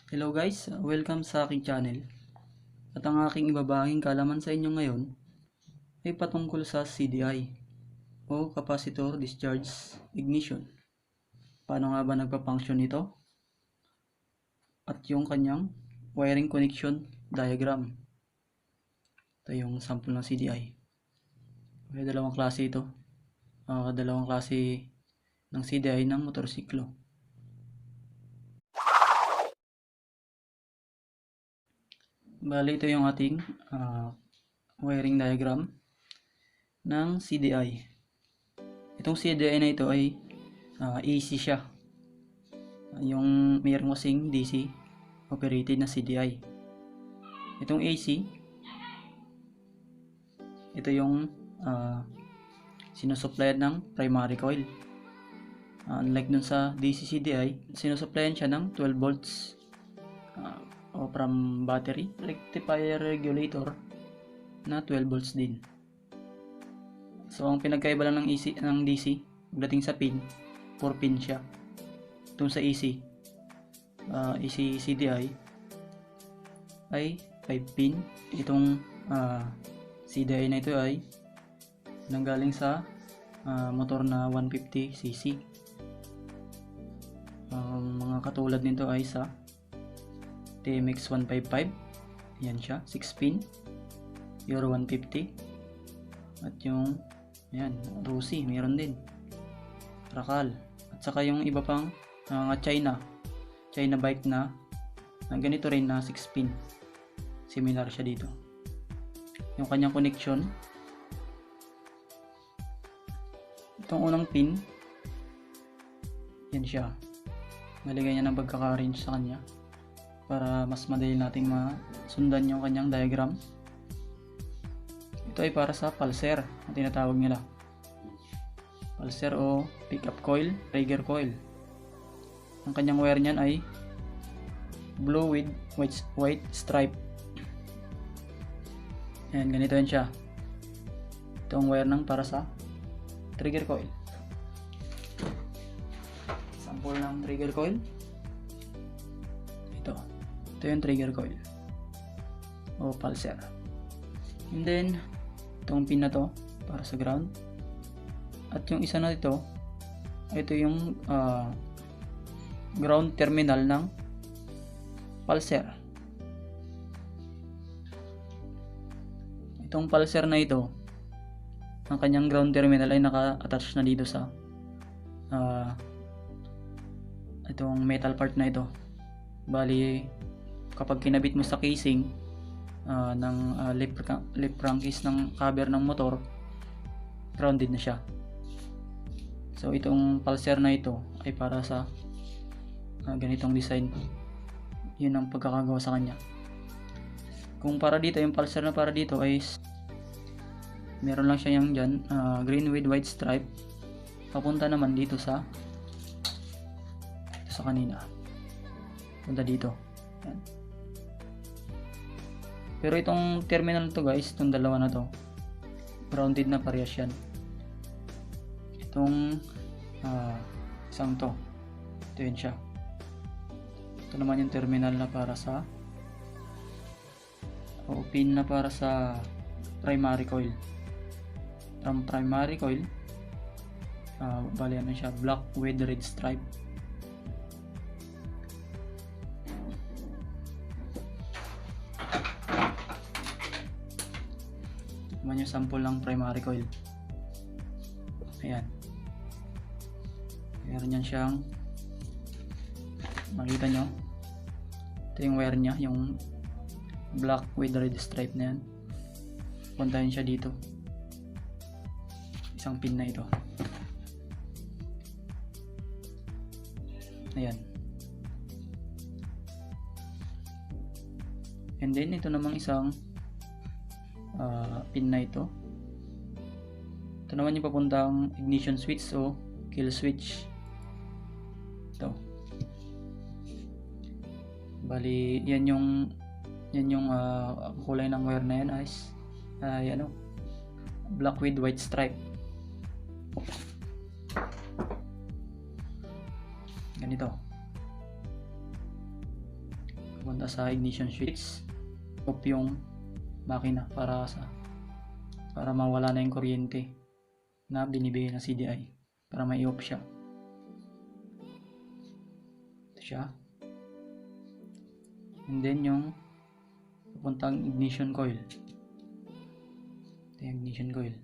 Hello guys, welcome sa aking channel. At ang aking ibabahing kaalaman sa inyo ngayon ay patungkol sa CDI o Capacitor Discharge Ignition. Paano nga ba nagpa-function ito? At yung kanyang wiring connection diagram. Ito yung sample ng CDI. May dalawang klase ito. Dalawang klase ng CDI ng motorsiklo. Bali, ito yung ating wiring diagram ng CDI. Itong CDI na ito ay AC siya. Yung mayroon kasing DC operated na CDI. Itong AC, ito yung sinusuplayan ng primary coil. Unlike dun sa DC CDI, sinusuplayan siya ng 12 volts o from battery rectifier regulator na 12 volts din. So ang pinagkaiba lang ng DC pagdating sa pin, 4 pin siya. Itong sa AC CDI ay 5 pin. Itong CDI na ito ay nanggaling sa motor na 150cc. Mga katulad nito ay sa TMX 155, yan siya, 6 pin, Euro 150, at yung yan, Rusi, meron din, Rakal, at saka yung iba pang China bike na ganito rin na 6 pin, similar siya dito. Yung kanyang connection, itong unang pin, yan siya, nalagay niya ng pagkaka-arrange sa kanya para mas madali nating masundan yung kanyang diagram. Ito ay para sa pulser na tinatawag nila. Pulser o pickup coil, trigger coil. Ang kanyang wire niyan ay blue with white stripe. Ayan, ganito yan siya. Ito ang wire ng para sa trigger coil. Sample ng trigger coil. Ito yung trigger coil o pulser. And then itong pin na to para sa ground, at yung isa na ito yung ground terminal ng pulser. Itong pulser na ito, ang kanyang ground terminal ay naka-attach na dito sa itong metal part na ito. Bali, kapag kinabit mo sa casing ng lip crankcase ng cover ng motor, grounded na siya. So itong pulser na ito ay para sa ganitong design. Yun ang pagkakagawa sa kanya. Kung para dito, yung pulser na para dito ay meron lang siya yung dyan, green with white stripe, papunta naman dito sa kanina, punta dito. Yan. Pero itong terminal to guys, itong dalawa na to, grounded na parehas yan. Itong isang to, ito yun siya. Ito naman yung terminal na para sa o pin na para sa primary coil. From primary coil, bali ano siya, black with red stripe. Naman yung sample ng primary coil. Ayan, meron yan siyang, makita nyo, ito yung wire nya, yung black with red stripe na yan. Puntahin siya dito, isang pin na ito. Ayan, and then ito namang isang pin na ito naman yung papuntang ignition switch o kill switch. Ito, bali yan yung kulay ng wire na yan ay black with white stripe. Ganito. punta sa ignition switch, off yung makina para mawala na yung kuryente na binibigay ng CDI, para may off siya. Ito siya. And then yung papuntang ignition coil. Ito yung ignition coil.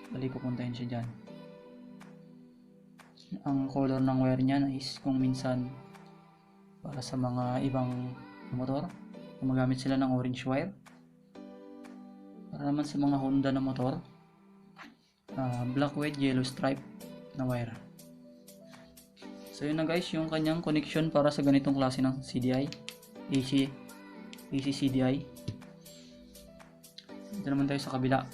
Bali, pupuntahin siya dyan. Ang color ng wire niyan is kung minsan para sa mga ibang motor, gumagamit sila ng orange wire. Para naman sa mga Honda na motor, black with yellow stripe na wire. So yun na guys, yung kanyang connection para sa ganitong klase ng CDI, AC CDI. Ito naman tayo sa kabila.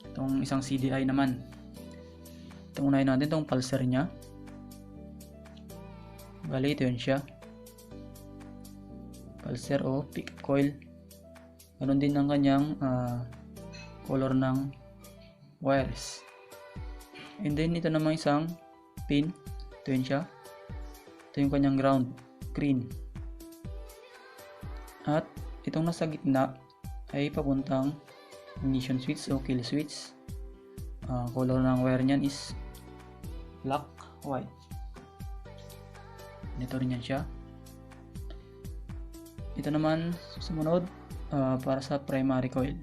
Itong isang CDI naman. Itong unahin natin, itong pulser nya. Bali, ito yun siya. Pulser o pick coil. Ganon din ang kanyang color ng wires. And then ito naman isang pin. Ito yun siya. Ito yung kanyang ground, green. At itong nasa gitna ay papuntang ignition switch o kill switch. Color ng wire niyan is black, white. Ito rin yan siya. Ito naman sumunod para sa primary coil.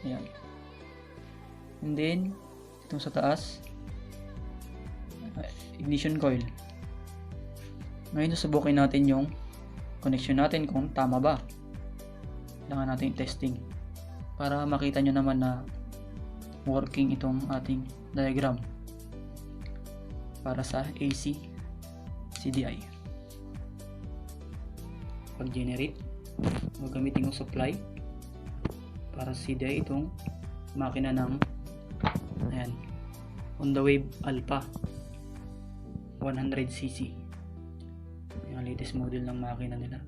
Ayan. And then itong sa taas, ignition coil. Ngayon susubukin natin yung connection natin kung tama ba. Kailangan natin testing para makita nyo naman na working itong ating diagram para sa AC CDI. Pag-generate, gagamitin yung supply para sa CDI itong makina ng Honda Wave Alpha 100cc. Yung latest model ng makina nila.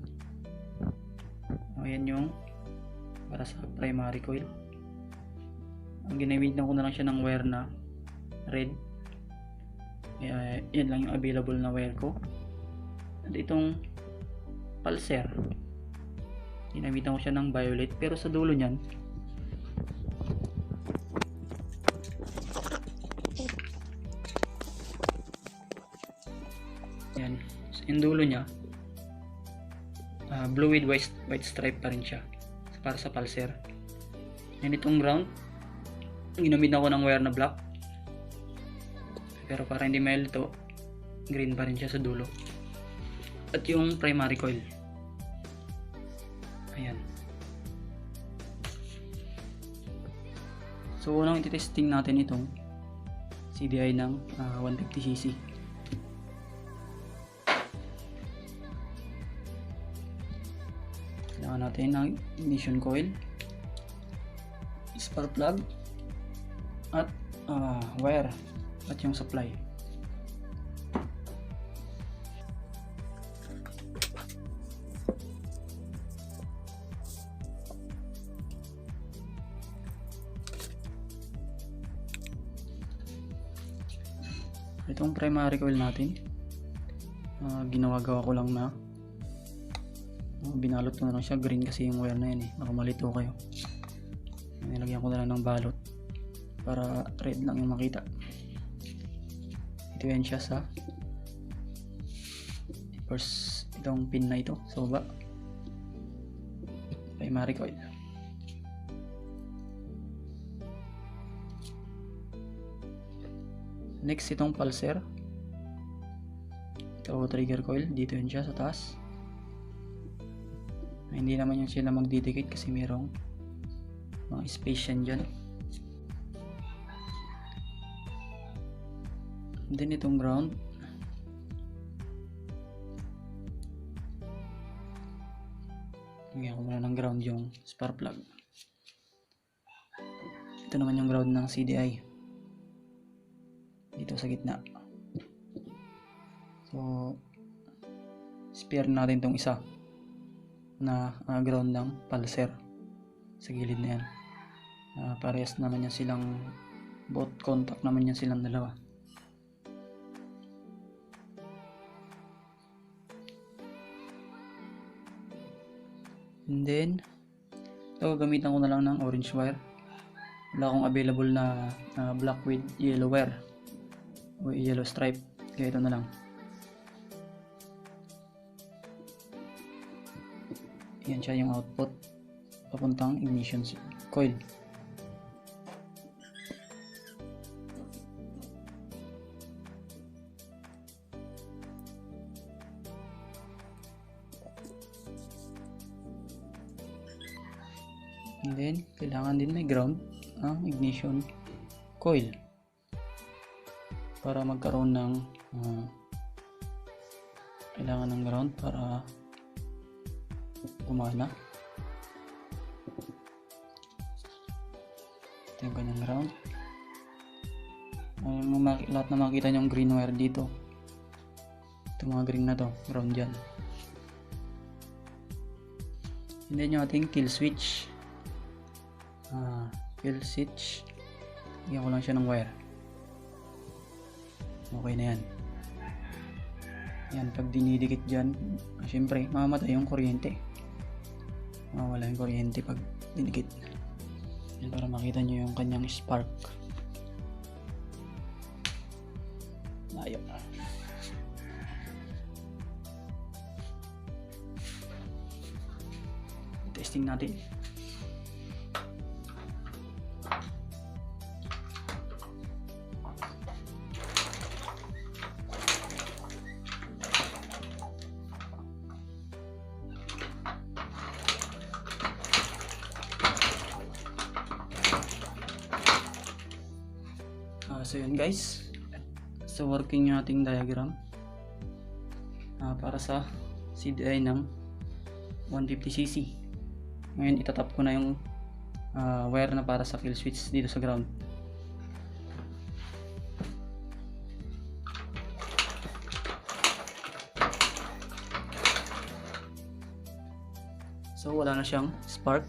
Ayan yung para sa primary coil. Ang ginamit ko na lang siya ng wire na red. Yan lang yung available na wire ko. At itong pulser, ginamitan ko siya ng violet, pero sa dulo niyan yan, yung dulo niya blue with white stripe pa rin siya para sa pulser. And itong ground, ginamit ako ng wire na black, pero para hindi malito, green pa rin siya sa dulo. At yung primary coil, ayan. So unang ititesting natin itong CDI ng 150cc. Kailangan natin ng ignition coil, spark plug, at wire, at yung supply. Itong primary coil natin, ginawa-gawa ko lang na binalot ko na lang siya green kasi yung wire na yan baka malito kayo. Nilagyan ko na lang ng balot para red lang yung makita. Ito yan siya sa first, itong pin na ito sa baba, primary coil. Next, itong pulser, ito trigger coil, dito yun siya sa taas. Hindi naman yun sila magdidikit kasi mayroong mga space yan dyan. Then itong ground, lagyan ko muna ng ground yung spark plug. Ito naman yung ground ng CDI dito sa gitna. So spare natin tong isa na ground ng pulser sa gilid na yan. Parehas naman yan silang, both contact naman yan silang dalawa. And then ito, gamitan ko na lang ng orange wire. Wala akong available na black with yellow wire o yellow stripe, kaya ito na lang. Yan siya yung output papuntang ignition coil. And then kailangan din may ground ang ignition coil para magkaroon ng kailangan ng ground para gumana. Ito yung kanyang ground. Lahat na makikita nyo yung green wire dito. Ito mga green na to, ground dyan. And then yung ating kill switch. Kill switch. Bigyan ko lang siya ng wire. Okay na yan. Yan, pag dinidikit dyan, syempre mamamatay yung kuryente. Mawala yung kuryente pag dinikit. Yan, para makita nyo yung kanyang spark. Layo. Testing natin. So yun guys, so working yung ating diagram para sa CDI ng 150cc. Ngayon itatap ko na yung wire na para sa kill switch dito sa ground. So wala na siyang spark.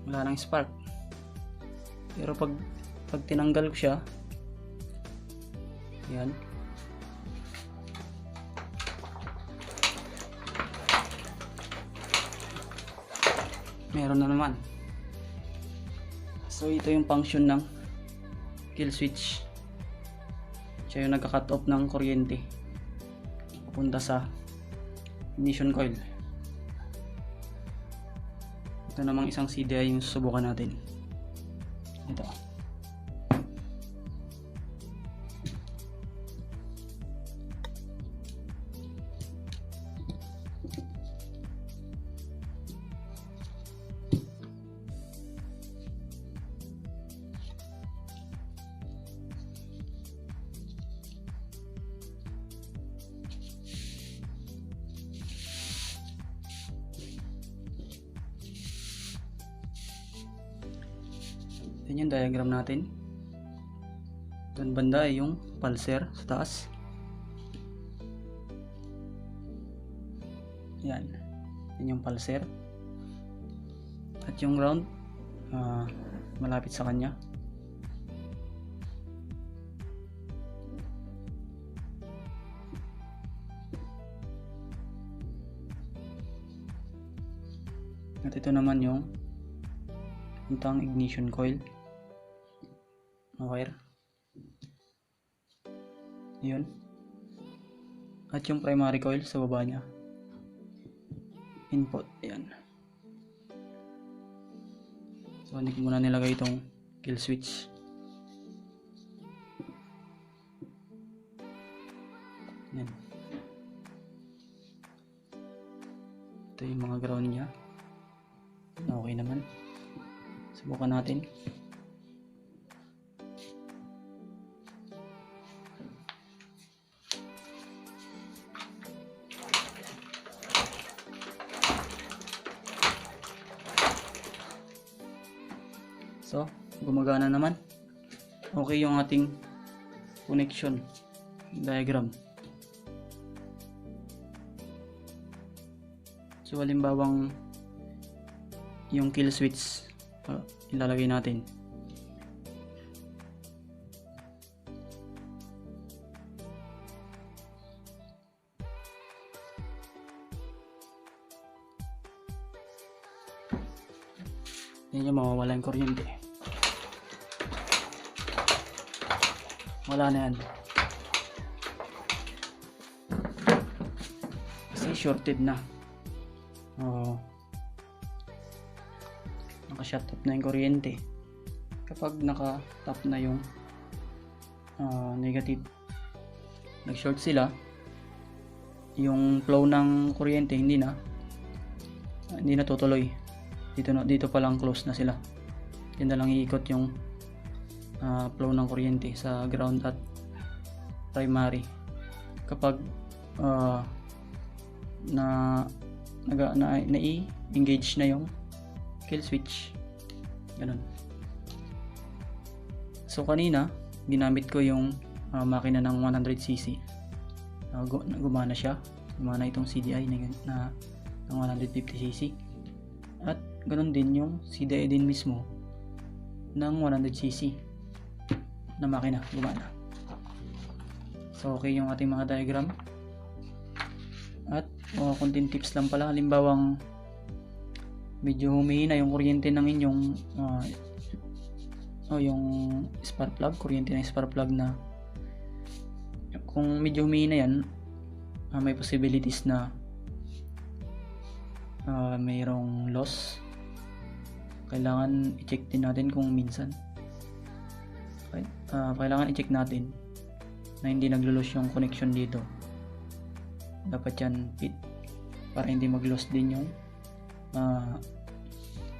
Wala nang spark. Pero pag tinanggal ko siya, yan, meron na naman. So ito yung function ng kill switch. Siya yung nagka-cut off ng kuryente papunta sa ignition coil. Ito namang isang CDI yung susubukan natin. Ito. Yan yung diagram natin. Doon banda ay yung pulser sa taas. Yan. Yan yung pulser. At yung ground malapit sa kanya. At ito naman yung puntang ignition coil na wire. Yun. At yung primary coil sa baba niya. Input. Ayan. So hindi ko muna nilagay itong kill switch. Ayan. Ito yung mga ground niya. Okay naman. Subukan natin. So, gumagana naman. Okay yung ating connection diagram. So, halimbawang yung kill switch ilalagay natin. Yan yung mawawala yung kuryente. Wala na yan. Kasi shorted na. Naka-shut off na yung kuryente. Kapag naka-top na yung negative, nag-short sila, yung flow ng kuryente hindi na tutuloy. Dito pa lang close na sila. Yan na lang iikot yung flow ng kuryente sa ground at primary. Kapag na-engage na yung kill switch, ganun. So kanina ginamit ko yung makina ng 100cc. Gumana siya. Gumana itong CDI na ng 150cc. At ganun din yung CDI din mismo ng 100cc na makina, gumana. So okay yung ating mga diagram. At konting tips lang pala, halimbawang medyo humihina yung kuryente ng inyong yung spark plug, kuryente ng spark plug, na kung medyo humihina yan, may possibilities na mayroong loss. Kailangan i-check din natin kung minsan. Kailangan i-check natin na hindi naglo-loss yung connection dito. Dapat yan fit para hindi mag-loss din yung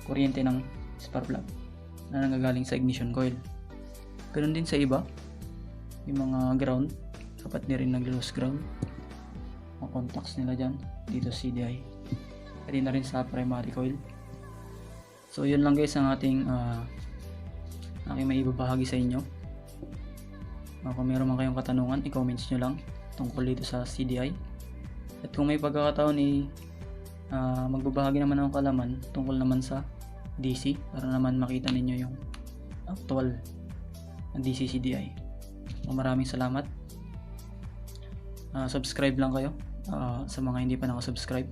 kuryente ng spark plug na nanggagaling sa ignition coil. Ganun din sa iba, yung mga ground, dapat na rin nag-loss ground. Mga contacts nila dyan dito CDI, pwede na rin sa primary coil. So yun lang guys ang ating maibabahagi sa inyo. Kung meron man kayong katanungan, i-comments nyo lang tungkol dito sa CDI. At kung may pagkakataon magbabahagi naman ng kalaman tungkol naman sa DC, para naman makita ninyo yung actual DC CDI. Maraming salamat. Subscribe lang kayo sa mga hindi pa nakasubscribe.